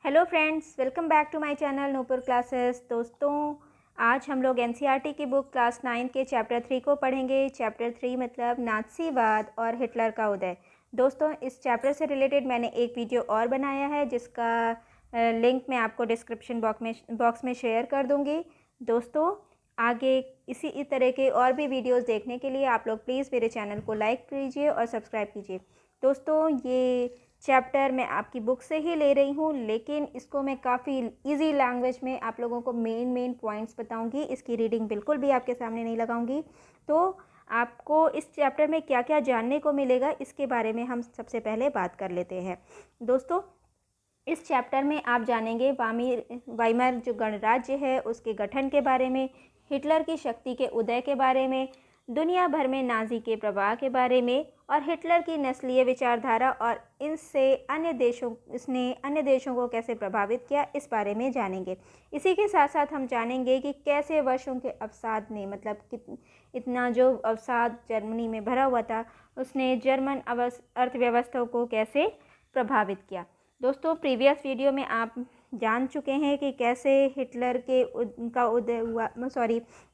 Hello friends, welcome back to my channel Nupur classes. दोस्तों, आज हम लोग एनसीईआरटी की बुक क्लास 9 के चैप्टर 3 को पढ़ेंगे। चैप्टर 3 मतलब नाज़ीवाद और हिटलर का उदय। दोस्तों, इस चैप्टर से रिलेटेड मैंने एक वीडियो और बनाया है जिसका लिंक मैं आपको डिस्क्रिप्शन बॉक्स में शेयर कर दूँगी। दोस्तों, आगे इसी तरह के और भी वीडियोज़ देखने के लिए आप लोग प्लीज़ मेरे चैनल को लाइक कीजिए और सब्सक्राइब कीजिए। दोस्तों, ये चैप्टर मैं आपकी बुक से ही ले रही हूँ, लेकिन इसको मैं काफ़ी इजी लैंग्वेज में आप लोगों को मेन पॉइंट्स बताऊँगी। इसकी रीडिंग बिल्कुल भी आपके सामने नहीं लगाऊँगी। तो आपको इस चैप्टर में क्या क्या जानने को मिलेगा, इसके बारे में हम सबसे पहले बात कर लेते हैं। दोस्तों, इस चैप्टर में आप जानेंगे वाइमर जो गणराज्य है उसके गठन के बारे में, हिटलर की शक्ति के उदय के बारे में, दुनिया भर में नाजी के प्रभाव के बारे में और हिटलर की नस्लीय विचारधारा और इसने अन्य देशों को कैसे प्रभावित किया, इस बारे में जानेंगे। इसी के साथ साथ हम जानेंगे कि कैसे वर्षों के अवसाद ने इतना जो अवसाद जर्मनी में भरा हुआ था उसने जर्मन अर्थव्यवस्था को कैसे प्रभावित किया। दोस्तों, प्रीवियस वीडियो में आप जान चुके हैं कि कैसे हिटलर के का उदय हुआ,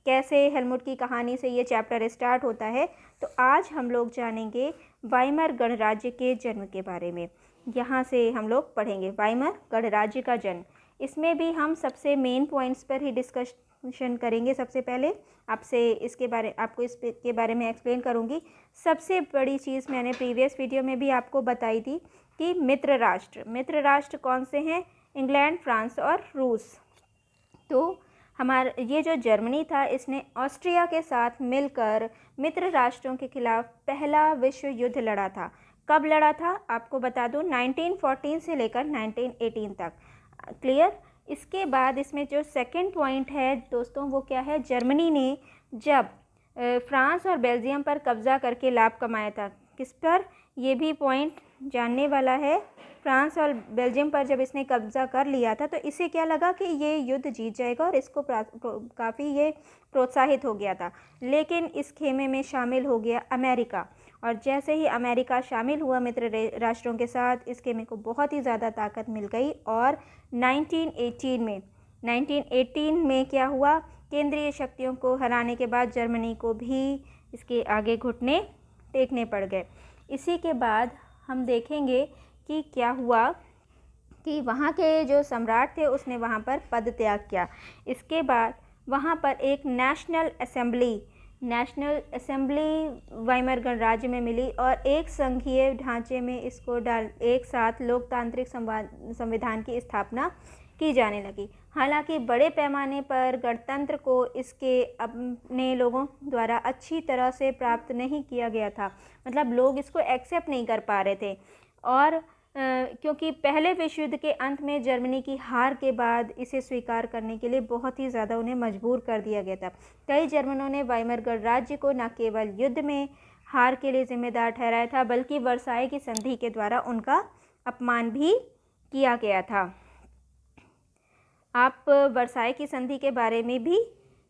कैसे हेलमुट की कहानी से ये चैप्टर स्टार्ट होता है। तो आज हम लोग जानेंगे वाइमर गणराज्य के जन्म के बारे में। यहाँ से हम लोग पढ़ेंगे वाइमर गणराज्य का जन्म। इसमें भी हम सबसे मेन पॉइंट्स पर ही डिस्कशन करेंगे। सबसे पहले आपको इसके बारे में एक्सप्लेन करूँगी। सबसे बड़ी चीज़ मैंने प्रीवियस वीडियो में भी आपको बताई थी कि मित्र राष्ट्र कौन से हैं? इंग्लैंड, फ्रांस और रूस। तो हमारा ये जो जर्मनी था, इसने ऑस्ट्रिया के साथ मिलकर मित्र राष्ट्रों के खिलाफ पहला विश्व युद्ध लड़ा था। कब लड़ा था आपको बता दूं, 1914 से लेकर 1918 तक। क्लियर? इसके बाद इसमें जो सेकंड पॉइंट है दोस्तों, वो क्या है? जर्मनी ने जब फ्रांस और बेल्जियम पर कब्जा करके लाभ कमाया था। किस पर? ये भी पॉइंट जानने वाला है। फ्रांस और बेल्जियम पर जब इसने कब्जा कर लिया था तो इसे क्या लगा कि ये युद्ध जीत जाएगा और इसको काफ़ी ये प्रोत्साहित हो गया था। लेकिन इस खेमे में शामिल हो गया अमेरिका, और जैसे ही अमेरिका शामिल हुआ मित्र राष्ट्रों के साथ, इस खेमे को बहुत ही ज़्यादा ताकत मिल गई। और 1918 में क्या हुआ? केंद्रीय शक्तियों को हराने के बाद जर्मनी को भी इसके आगे घुटने टेकने पड़ गए। इसी के बाद हम देखेंगे कि क्या हुआ कि वहाँ के जो सम्राट थे उसने वहाँ पर पद त्याग किया। इसके बाद वहाँ पर एक नेशनल असेंबली वाइमर गणराज्य में मिली और एक संघीय ढांचे में इसको एक साथ लोकतांत्रिक संविधान की स्थापना की जाने लगी। हालांकि बड़े पैमाने पर गणतंत्र को इसके अपने लोगों द्वारा अच्छी तरह से प्राप्त नहीं किया गया था। मतलब लोग इसको एक्सेप्ट नहीं कर पा रहे थे। और क्योंकि पहले विश्व युद्ध के अंत में जर्मनी की हार के बाद इसे स्वीकार करने के लिए बहुत ही ज़्यादा उन्हें मजबूर कर दिया गया था। कई जर्मनों ने वाइमर गणराज्य को न केवल युद्ध में हार के लिए जिम्मेदार ठहराया था, बल्कि वर्साई की संधि के द्वारा उनका अपमान भी किया गया था। आप वर्साई की संधि के बारे में भी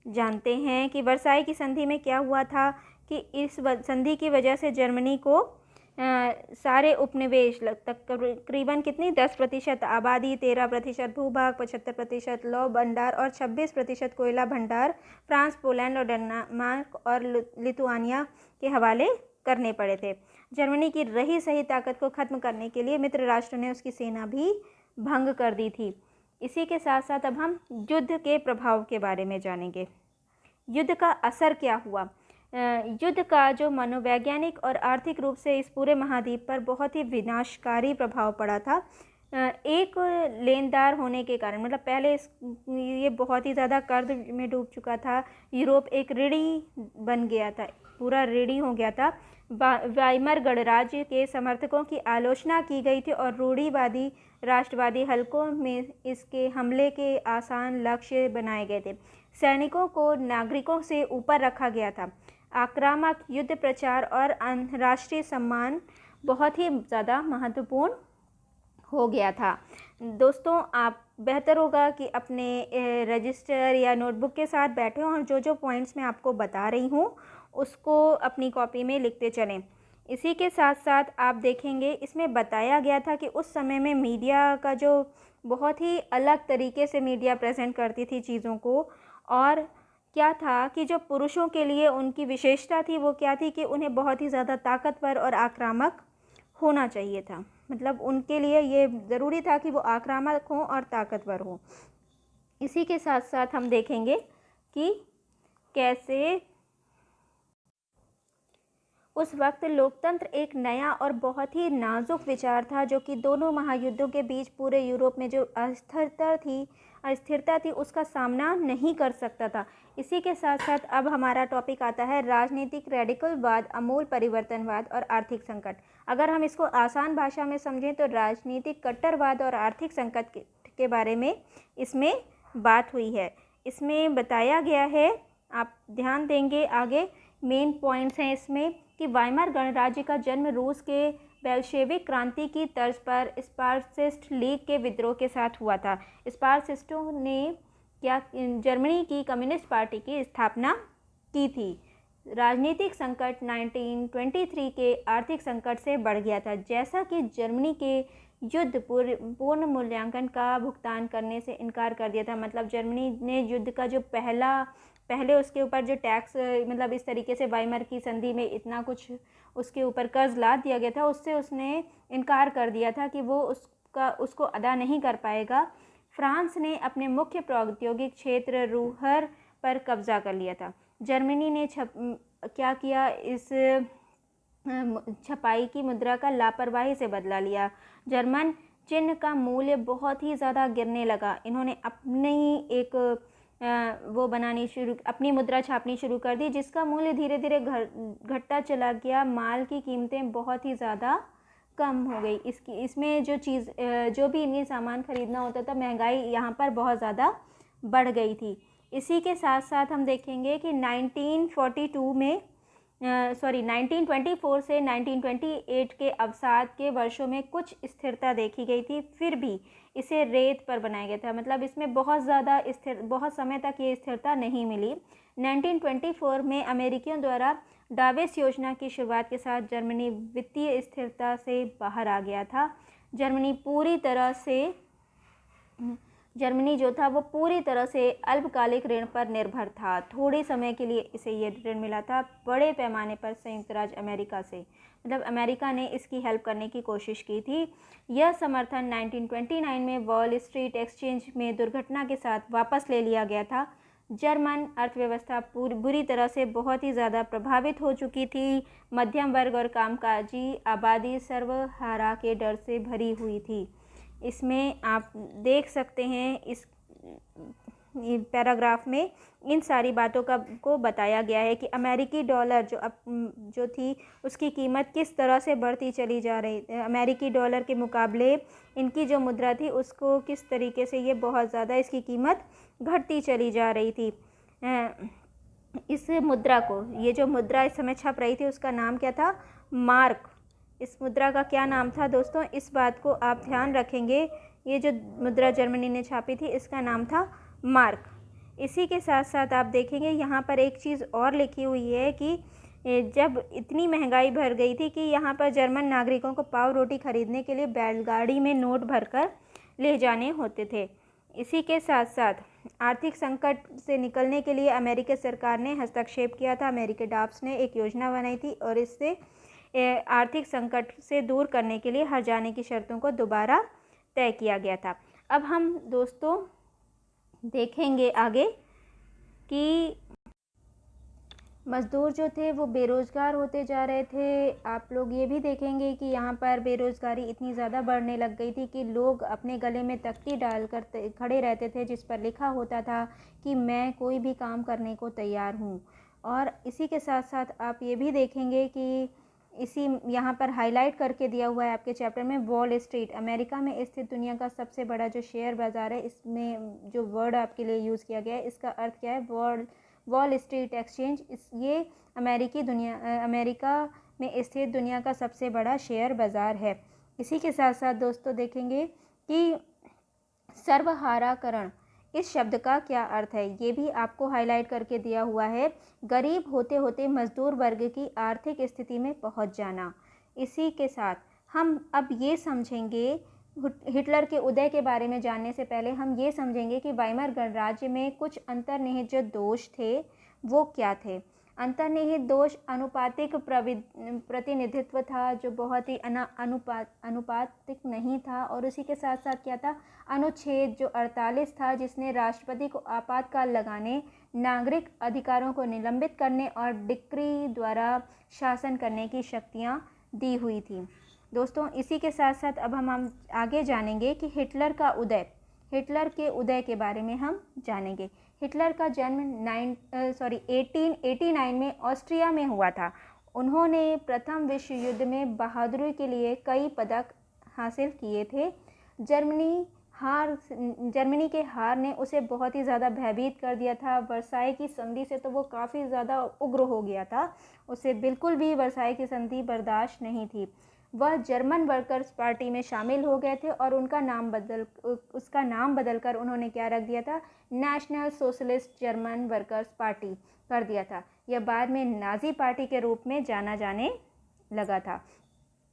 जानते हैं कि वर्साई की संधि में क्या हुआ था कि इस संधि की वजह से जर्मनी को सारे उपनिवेश तकरीबन कितनी 10% आबादी, 13% भूभाग, 75% लौह भंडार और 26% कोयला भंडार फ्रांस, पोलैंड और डेनमार्क और लिथुआनिया के हवाले करने पड़े थे। जर्मनी की रही सही ताकत को ख़त्म करने के लिए मित्र राष्ट्र ने उसकी सेना भी भंग कर दी थी। इसी के साथ साथ अब हम युद्ध के प्रभाव के बारे में जानेंगे। युद्ध का असर क्या हुआ? युद्ध का जो मनोवैज्ञानिक और आर्थिक रूप से इस पूरे महाद्वीप पर बहुत ही विनाशकारी प्रभाव पड़ा था। एक लेनदार होने के कारण, मतलब पहले ये बहुत ही ज़्यादा कर्ज में डूब चुका था। यूरोप एक ऋणी बन गया था, पूरा ऋणी हो गया था। वाइमर गणराज्य के समर्थकों की आलोचना की गई थी और रूढ़िवादी राष्ट्रवादी हलकों में इसके हमले के आसान लक्ष्य बनाए गए थे। सैनिकों को नागरिकों से ऊपर रखा गया था। आक्रामक युद्ध प्रचार और राष्ट्रीय सम्मान बहुत ही ज़्यादा महत्वपूर्ण हो गया था। दोस्तों, आप बेहतर होगा कि अपने रजिस्टर या नोटबुक के साथ बैठे हों और जो पॉइंट्स मैं आपको बता रही हूँ उसको अपनी कॉपी में लिखते चलें। इसी के साथ साथ आप देखेंगे इसमें बताया गया था कि उस समय में मीडिया का जो बहुत ही अलग तरीके से मीडिया प्रेजेंट करती थी चीज़ों को, और क्या था कि जो पुरुषों के लिए उनकी विशेषता थी वो क्या थी कि उन्हें बहुत ही ज़्यादा ताकतवर और आक्रामक होना चाहिए था। मतलब उनके लिए ये ज़रूरी था कि वो आक्रामक हों और ताकतवर हों। इसी के साथ साथ हम देखेंगे कि कैसे उस वक्त लोकतंत्र एक नया और बहुत ही नाजुक विचार था, जो कि दोनों महायुद्धों के बीच पूरे यूरोप में जो अस्थिरता थी उसका सामना नहीं कर सकता था। इसी के साथ साथ अब हमारा टॉपिक आता है राजनीतिक रेडिकलवाद, अमूल परिवर्तनवाद और आर्थिक संकट। अगर हम इसको आसान भाषा में समझें तो राजनीतिक कट्टरवाद और आर्थिक संकट के बारे में इसमें बात हुई है। इसमें बताया गया है, आप ध्यान देंगे आगे मेन पॉइंट्स हैं इसमें, कि वाइमार गणराज्य का जन्म रूस के बेल्शेविक क्रांति की तर्ज पर स्पार्सिस्ट लीग के विद्रोह के साथ हुआ था। स्पार्सिस्टों ने क्या जर्मनी की कम्युनिस्ट पार्टी की स्थापना की थी। राजनीतिक संकट 1923 के आर्थिक संकट से बढ़ गया था, जैसा कि जर्मनी के युद्ध पूर्ण मूल्यांकन का भुगतान करने से इनकार कर दिया था। मतलब जर्मनी ने युद्ध का जो पहले उसके ऊपर जो टैक्स, मतलब इस तरीके से वाइमर की संधि में इतना कुछ उसके ऊपर कर्ज लाद दिया गया था, उससे उसने इनकार कर दिया था कि वो उसको अदा नहीं कर पाएगा। फ्रांस ने अपने मुख्य प्रौद्योगिक क्षेत्र रूहर पर कब्जा कर लिया था। जर्मनी ने क्या किया, इस छपाई की मुद्रा का लापरवाही से बदला लिया। जर्मन चिन्ह का मूल्य बहुत ही ज़्यादा गिरने लगा। इन्होंने अपनी मुद्रा छापनी शुरू कर दी, जिसका मूल्य धीरे धीरे घटता चला गया। माल की कीमतें बहुत ही ज़्यादा कम हो गई। इसमें जो भी इन्हें सामान खरीदना होता था, महंगाई यहाँ पर बहुत ज़्यादा बढ़ गई थी। इसी के साथ साथ हम देखेंगे कि 1924 से 1928 के अवसाद के वर्षों में कुछ स्थिरता देखी गई थी, फिर भी इसे रेत पर बनाया गया था। मतलब इसमें बहुत समय तक ये स्थिरता नहीं मिली। 1924 में अमेरिकियों द्वारा डावेस योजना की शुरुआत के साथ जर्मनी वित्तीय स्थिरता से बाहर आ गया था। जर्मनी जो था वो पूरी तरह से अल्पकालिक ऋण पर निर्भर था। थोड़े समय के लिए इसे ये ऋण मिला था, बड़े पैमाने पर संयुक्त राज्य अमेरिका से। मतलब अमेरिका ने इसकी हेल्प करने की कोशिश की थी। यह समर्थन 1929 में वॉल स्ट्रीट एक्सचेंज में दुर्घटना के साथ वापस ले लिया गया था। जर्मन अर्थव्यवस्था बुरी तरह से बहुत ही ज़्यादा प्रभावित हो चुकी थी। मध्यम वर्ग और कामकाजी आबादी सर्वहारा के डर से भरी हुई थी। इसमें आप देख सकते हैं, इस पैराग्राफ में इन सारी बातों को बताया गया है कि अमेरिकी डॉलर जो थी उसकी कीमत किस तरह से बढ़ती चली जा रही, अमेरिकी डॉलर के मुकाबले इनकी जो मुद्रा थी उसको किस तरीके से ये बहुत ज़्यादा इसकी कीमत घटती चली जा रही थी। इस मुद्रा को, ये जो मुद्रा इस समय छप रही थी उसका नाम क्या था? मार्क। इस मुद्रा का क्या नाम था दोस्तों? इस बात को आप ध्यान रखेंगे। ये जो मुद्रा जर्मनी ने छापी थी इसका नाम था मार्क। इसी के साथ साथ आप देखेंगे यहाँ पर एक चीज़ और लिखी हुई है कि जब इतनी महंगाई बढ़ गई थी कि यहाँ पर जर्मन नागरिकों को पाव रोटी खरीदने के लिए बैलगाड़ी में नोट भरकर ले जाने होते थे। इसी के साथ साथ आर्थिक संकट से निकलने के लिए अमेरिकी सरकार ने हस्तक्षेप किया था। अमेरिकी डाब्स ने एक योजना बनाई थी और इससे आर्थिक संकट से दूर करने के लिए हर जाने की शर्तों को दोबारा तय किया गया था। अब हम दोस्तों देखेंगे आगे कि मज़दूर जो थे वो बेरोज़गार होते जा रहे थे। आप लोग ये भी देखेंगे कि यहाँ पर बेरोज़गारी इतनी ज़्यादा बढ़ने लग गई थी कि लोग अपने गले में तख्ती डालकर खड़े रहते थे जिस पर लिखा होता था कि मैं कोई भी काम करने को तैयार हूँ। और इसी के साथ साथ आप ये भी देखेंगे कि यहाँ पर हाईलाइट करके दिया हुआ है आपके चैप्टर में, वॉल स्ट्रीट अमेरिका में स्थित दुनिया का सबसे बड़ा जो शेयर बाज़ार है। इसमें जो वर्ड आपके लिए यूज़ किया गया है इसका अर्थ क्या है? Wall street exchange. ये अमेरिका में स्थित दुनिया का सबसे बड़ा शेयर बाज़ार है। इसी के साथ साथ दोस्तों देखेंगे कि सर्वहाराकरण, इस शब्द का क्या अर्थ है, ये भी आपको हाईलाइट करके दिया हुआ है। गरीब होते होते मजदूर वर्ग की आर्थिक स्थिति में पहुंच जाना। इसी के साथ हम अब ये समझेंगे, हिटलर के उदय के बारे में जानने से पहले हम ये समझेंगे कि वाइमर गणराज्य में कुछ अंतर्निहित जो दोष थे वो क्या थे। अंतर्निहित दोष अनुपातिक प्रतिनिधित्व था, जो बहुत ही अनुपातिक नहीं था, और उसी के साथ साथ क्या था, अनुच्छेद जो 48 था, जिसने राष्ट्रपति को आपातकाल लगाने, नागरिक अधिकारों को निलंबित करने और डिक्री द्वारा शासन करने की शक्तियां दी हुई थी। दोस्तों, इसी के साथ साथ अब हम आगे जानेंगे कि हिटलर के उदय के बारे में हम जानेंगे। हिटलर का जन्म 1889 में ऑस्ट्रिया में हुआ था। उन्होंने प्रथम विश्व युद्ध में बहादुरी के लिए कई पदक हासिल किए थे। जर्मनी के हार ने उसे बहुत ही ज़्यादा भयभीत कर दिया था। वर्साई की संधि से तो वो काफ़ी ज़्यादा उग्र हो गया था, उसे बिल्कुल भी वर्साई की संधि बर्दाश्त नहीं थी। वह जर्मन वर्कर्स पार्टी में शामिल हो गए थे और उसका नाम बदलकर उन्होंने क्या रख दिया था, national socialist German workers party कर दिया था। यह बाद में नाजी पार्टी के रूप में जाना जाने लगा था।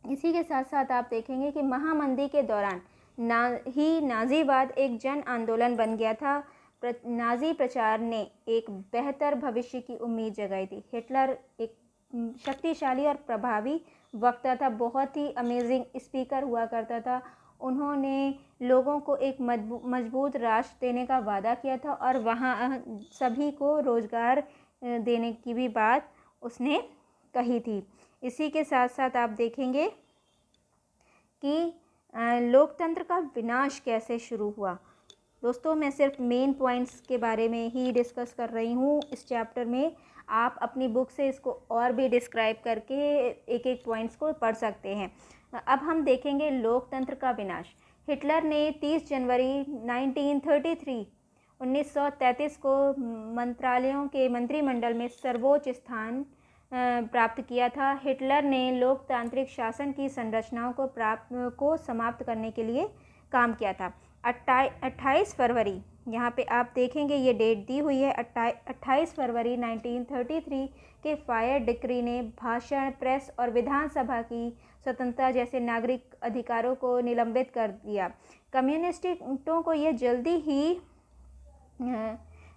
इसी के साथ साथ आप देखेंगे कि महामंदी के दौरान नाजीवाद एक जन आंदोलन बन गया था। नाजी प्रचार ने एक बेहतर भविष्य की उम्मीद जगाई थी। हिटलर एक शक्तिशाली और प्रभावी वक्ता था, बहुत ही अमेजिंग स्पीकर हुआ करता था। उन्होंने लोगों को एक मजबूत राष्ट्र देने का वादा किया था और वहाँ सभी को रोजगार देने की भी बात उसने कही थी। इसी के साथ साथ आप देखेंगे कि लोकतंत्र का विनाश कैसे शुरू हुआ। दोस्तों, मैं सिर्फ मेन पॉइंट्स के बारे में ही डिस्कस कर रही हूँ इस चैप्टर में। आप अपनी बुक से इसको और भी डिस्क्राइब करके एक एक पॉइंट्स को पढ़ सकते हैं। अब हम देखेंगे लोकतंत्र का विनाश। हिटलर ने 30 जनवरी 1933 को मंत्रालयों के मंत्रिमंडल में सर्वोच्च स्थान प्राप्त किया था। हिटलर ने लोकतांत्रिक शासन की संरचनाओं को समाप्त करने के लिए काम किया था। 28 फरवरी, यहाँ पे आप देखेंगे ये डेट दी हुई है, 28 फरवरी 1933 के फायर डिक्री ने भाषण, प्रेस और विधानसभा की स्वतंत्रता जैसे नागरिक अधिकारों को निलंबित कर दिया। कम्युनिस्टों को यह जल्दी ही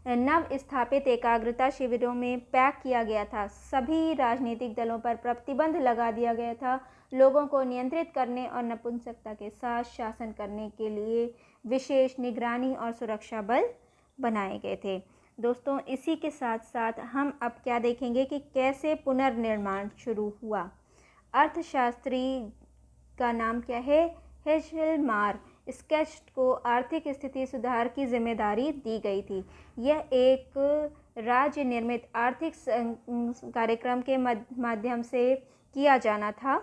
नव स्थापित एकाग्रता शिविरों में पैक किया गया था। सभी राजनीतिक दलों पर प्रतिबंध लगा दिया गया था। लोगों को नियंत्रित करने और नपुंसकता के साथ शासन करने के लिए विशेष निगरानी और सुरक्षा बल बनाए गए थे। दोस्तों, इसी के साथ साथ हम अब क्या देखेंगे कि कैसे पुनर्निर्माण शुरू हुआ। अर्थशास्त्री का नाम क्या है, हेशेलमार स्केच को आर्थिक स्थिति सुधार की जिम्मेदारी दी गई थी। यह एक राज्य निर्मित आर्थिक कार्यक्रम के माध्यम से किया जाना था।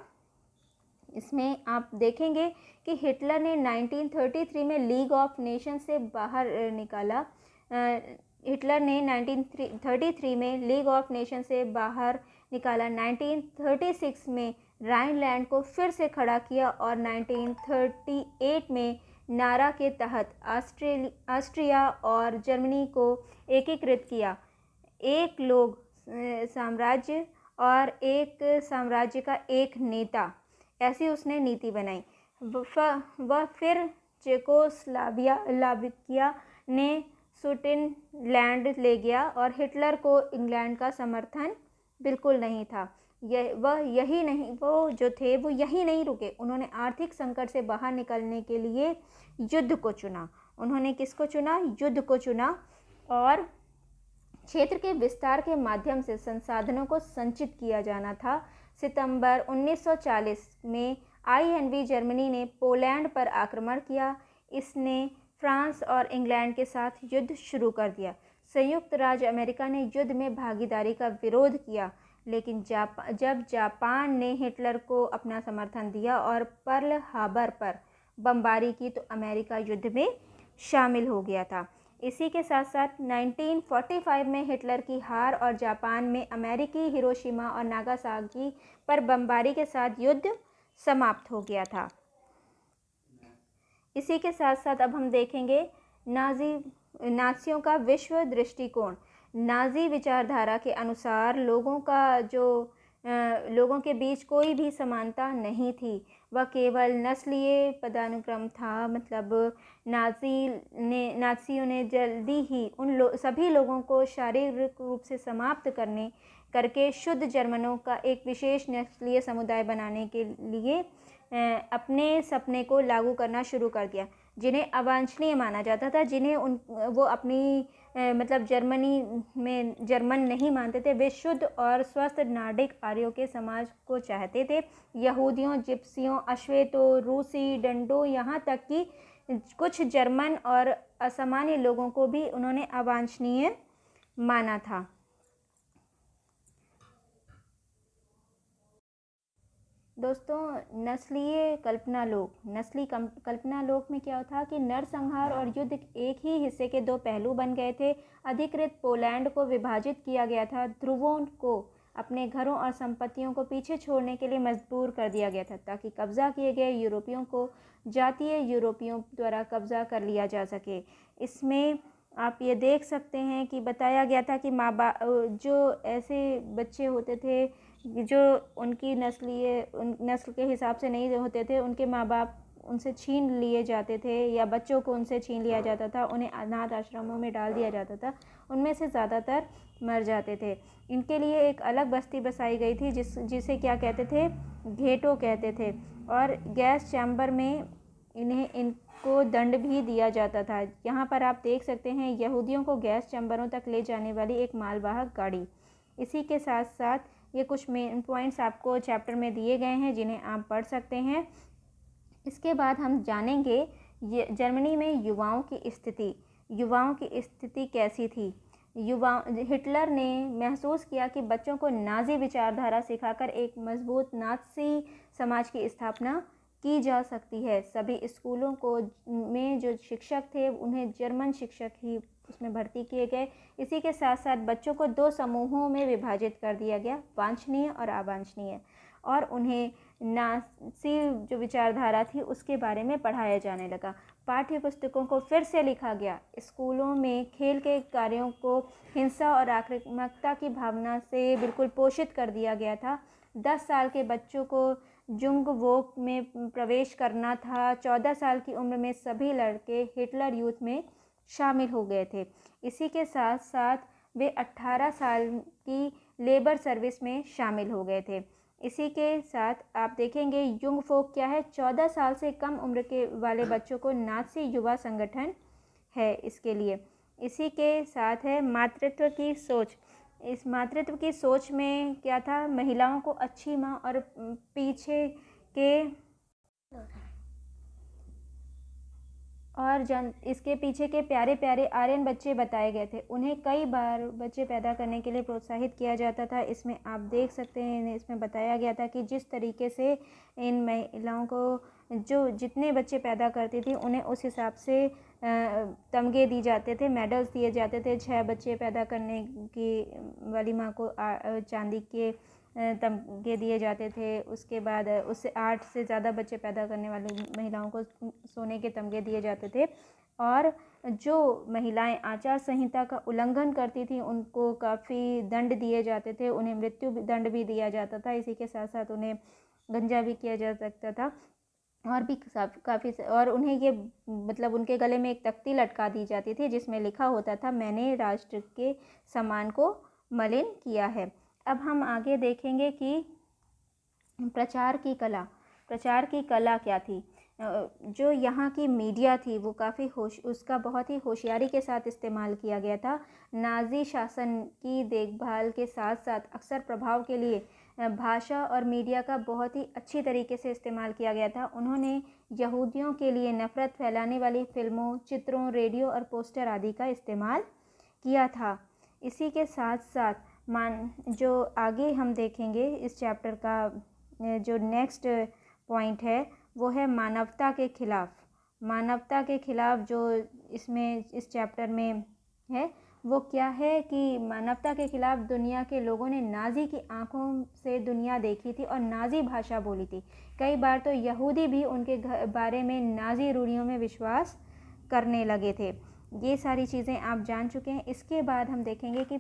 इसमें आप देखेंगे कि हिटलर ने 1933 में लीग ऑफ नेशन से बाहर निकाला। हिटलर ने 1933 में लीग ऑफ नेशन से बाहर निकाला। 1936 में राइनलैंड को फिर से खड़ा किया और 1938 में नारा के तहत ऑस्ट्रिया और जर्मनी को एकीकृत किया। एक लोग साम्राज्य और एक साम्राज्य का एक नेता, ऐसी उसने नीति बनाई। वह फिर चेकोस्लोवाकिया ने सुडेनलैंड ले गया और हिटलर को इंग्लैंड का समर्थन बिल्कुल नहीं था। वो यही नहीं रुके। उन्होंने आर्थिक संकट से बाहर निकलने के लिए युद्ध को चुना। उन्होंने किसको चुना? युद्ध को चुना और क्षेत्र के विस्तार के माध्यम से संसाधनों को संचित किया जाना था। सितंबर 1940 में आईएनवी जर्मनी ने पोलैंड पर आक्रमण किया। इसने फ्रांस और इंग्लैंड के साथ युद्ध शुरू कर दिया। संयुक्त राज्य अमेरिका ने युद्ध में भागीदारी का विरोध किया, लेकिन जब जापान ने हिटलर को अपना समर्थन दिया और पर्ल हार्बर पर बमबारी की तो अमेरिका युद्ध में शामिल हो गया था। इसी के साथ साथ 1945 में हिटलर की हार और जापान में अमेरिकी हिरोशिमा और नागासाकी पर बमबारी के साथ युद्ध समाप्त हो गया था। इसी के साथ साथ अब हम देखेंगे नाजी नाज़ियों का विश्व दृष्टिकोण। नाज़ी विचारधारा के अनुसार लोगों के बीच कोई भी समानता नहीं थी, वह केवल नस्लीय पदानुक्रम था। मतलब नाज़ियों ने जल्दी ही सभी लोगों को शारीरिक रूप से समाप्त करके शुद्ध जर्मनों का एक विशेष नस्लीय समुदाय बनाने के लिए अपने सपने को लागू करना शुरू कर दिया, जिन्हें अवांछनीय माना जाता था, जिन्हें वो अपनी मतलब जर्मनी में जर्मन नहीं मानते थे। वे शुद्ध और स्वस्थ नार्डिक आर्यों के समाज को चाहते थे। यहूदियों, जिप्सियों, अश्वेतों, रूसी, डंडों, यहाँ तक कि कुछ जर्मन और असामान्य लोगों को भी उन्होंने अवांछनीय माना था। दोस्तों, नस्लीय कल्पनालोक में क्या था कि नरसंहार और युद्ध एक ही हिस्से के दो पहलू बन गए थे। अधिकृत पोलैंड को विभाजित किया गया था। ध्रुवों को अपने घरों और संपत्तियों को पीछे छोड़ने के लिए मजबूर कर दिया गया था, ताकि कब्जा किए गए यूरोपियों को जातीय यूरोपियों द्वारा कब्जा कर लिया जा सके। इसमें आप ये देख सकते हैं कि बताया गया था कि जो ऐसे बच्चे होते थे जो उनकी नस्ल के हिसाब से नहीं होते थे, उनके माँ बाप उनसे छीन लिए जाते थे, या बच्चों को उनसे छीन लिया जाता था, उन्हें अनाथ आश्रमों में डाल दिया जाता था। उनमें से ज़्यादातर मर जाते थे। इनके लिए एक अलग बस्ती बसाई गई थी जिसे क्या कहते थे, घेटो कहते थे, और गैस चैम्बर में इनको दंड भी दिया जाता था। यहाँ पर आप देख सकते हैं यहूदियों को गैस चैम्बरों तक ले जाने वाली एक मालवाहक गाड़ी। इसी के साथ साथ ये कुछ मेन पॉइंट्स आपको चैप्टर में दिए गए हैं, जिन्हें आप पढ़ सकते हैं। इसके बाद हम जानेंगे ये जर्मनी में युवाओं की स्थिति कैसी थी। हिटलर ने महसूस किया कि बच्चों को नाज़ी विचारधारा सिखाकर एक मजबूत नाज़ी समाज की स्थापना की जा सकती है। सभी स्कूलों में जो शिक्षक थे उन्हें जर्मन शिक्षक ही उसमें भर्ती किए गए। इसी के साथ साथ बच्चों को दो समूहों में विभाजित कर दिया गया, वांछनीय और अवांछनीय, और उन्हें नाज़ी जो विचारधारा थी उसके बारे में पढ़ाया जाने लगा। पाठ्य पुस्तकों को फिर से लिखा गया। स्कूलों में खेल के कार्यों को हिंसा और आक्रामकता की भावना से बिल्कुल पोषित कर दिया गया था। 10 साल के बच्चों को जुंग वोक में प्रवेश करना था। 14 साल की उम्र में सभी लड़के हिटलर यूथ में शामिल हो गए थे। इसी के साथ साथ वे 18 साल की लेबर सर्विस में शामिल हो गए थे। इसी के साथ आप देखेंगे युंग फोक क्या है, 14 साल से कम उम्र के वाले बच्चों को नाज़ी युवा संगठन है इसके लिए। इसी के साथ है मातृत्व की सोच। इस मातृत्व की सोच में क्या था, महिलाओं को अच्छी माँ और इसके पीछे के प्यारे प्यारे आर्यन बच्चे बताए गए थे। उन्हें कई बार बच्चे पैदा करने के लिए प्रोत्साहित किया जाता था। इसमें आप देख सकते हैं, इसमें बताया गया था कि जिस तरीके से इन महिलाओं को जो जितने बच्चे पैदा करती थी उन्हें उस हिसाब से तमगे दिए जाते थे, मेडल्स दिए जाते थे। 6 बच्चे पैदा करने की वाली माँ को चांदी के तमगे दिए जाते थे। उसके बाद उससे 8 से ज़्यादा बच्चे पैदा करने वाली महिलाओं को सोने के तमगे दिए जाते थे। और जो महिलाएं आचार संहिता का उल्लंघन करती थी उनको काफ़ी दंड दिए जाते थे, उन्हें मृत्यु दंड भी दिया जाता था। इसी के साथ साथ उन्हें गंजा भी किया जा सकता था, और भी काफ़ी, और उन्हें ये मतलब उनके गले में एक तख्ती लटका दी जाती थी जिसमें लिखा होता था, मैंने राष्ट्र के सम्मान को मलिन किया है। अब हम आगे देखेंगे कि प्रचार की कला क्या थी। जो यहाँ की मीडिया थी वो उसका बहुत ही होशियारी के साथ इस्तेमाल किया गया था। नाज़ी शासन की देखभाल के साथ साथ अक्सर प्रभाव के लिए भाषा और मीडिया का बहुत ही अच्छी तरीके से इस्तेमाल किया गया था। उन्होंने यहूदियों के लिए नफ़रत फैलाने वाली फिल्मों, चित्रों, रेडियो और पोस्टर आदि का इस्तेमाल किया था। इसी के साथ साथ जो आगे हम देखेंगे इस चैप्टर का जो नेक्स्ट पॉइंट है वो है मानवता के खिलाफ जो इसमें इस चैप्टर में है वो क्या है कि मानवता के खिलाफ दुनिया के लोगों ने नाज़ी की आंखों से दुनिया देखी थी और नाज़ी भाषा बोली थी। कई बार तो यहूदी भी उनके बारे में नाज़ी रूढ़ियों में विश्वास करने लगे थे। ये सारी चीज़ें आप जान चुके हैं। इसके बाद हम देखेंगे कि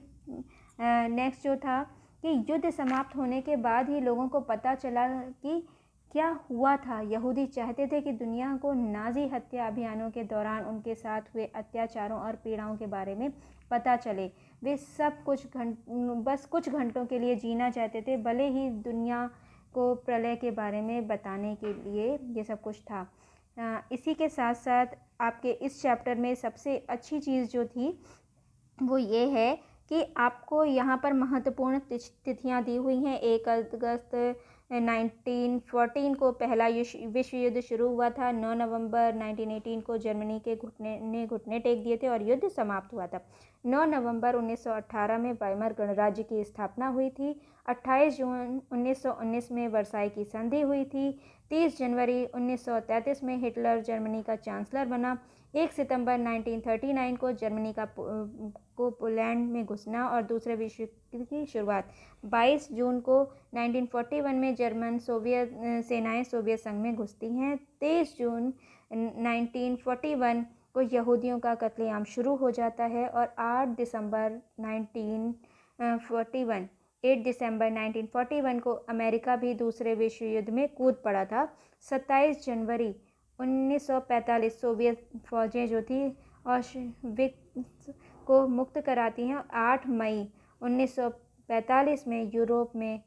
नेक्स्ट जो था कि युद्ध समाप्त होने के बाद ही लोगों को पता चला कि क्या हुआ था। यहूदी चाहते थे कि दुनिया को नाज़ी हत्या अभियानों के दौरान उनके साथ हुए अत्याचारों और पीड़ाओं के बारे में पता चले। वे सब बस कुछ घंटों के लिए जीना चाहते थे, भले ही दुनिया को प्रलय के बारे में बताने के लिए ये सब कुछ था। इसी के साथ साथ आपके इस चैप्टर में सबसे अच्छी चीज़ जो थी वो ये है कि आपको यहाँ पर महत्वपूर्ण तिथियाँ दी हुई हैं। 1 अगस्त 1914 को पहला विश्व युद्ध शुरू हुआ था। 9 नवंबर 1918 को जर्मनी के घुटने टेक दिए थे और युद्ध समाप्त हुआ था। 9 नवंबर 1918 में वाइमर गणराज्य की स्थापना हुई थी। 28 जून 1919 में वर्साई की संधि हुई थी। 30 जनवरी 1933 में हिटलर जर्मनी का चांसलर बना। 1 सितंबर 1939 को जर्मनी को पोलैंड में घुसना और दूसरे विश्व युद्ध की शुरुआत। 22 जून को 1941 में जर्मन सेनाएं सोवियत संघ में घुसती हैं। 23 जून 1941 को यहूदियों का कत्लेआम शुरू हो जाता है और 8 दिसंबर 1941 को अमेरिका भी दूसरे विश्व युद्ध में कूद पड़ा था। 27 जनवरी 1945 सोवियत फौजें जो थी ऑशविट्ज़ को मुक्त कराती हैं। 8 मई 1945 में यूरोप में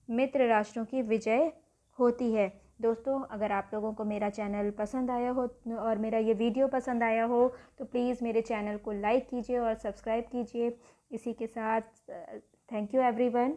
मित्र राष्ट्रों की विजय होती है। दोस्तों, अगर आप लोगों को मेरा चैनल पसंद आया हो और मेरा ये वीडियो पसंद आया हो तो प्लीज़ मेरे चैनल को लाइक कीजिए और सब्सक्राइब कीजिए। इसी के साथ थैंक यू एवरीवन।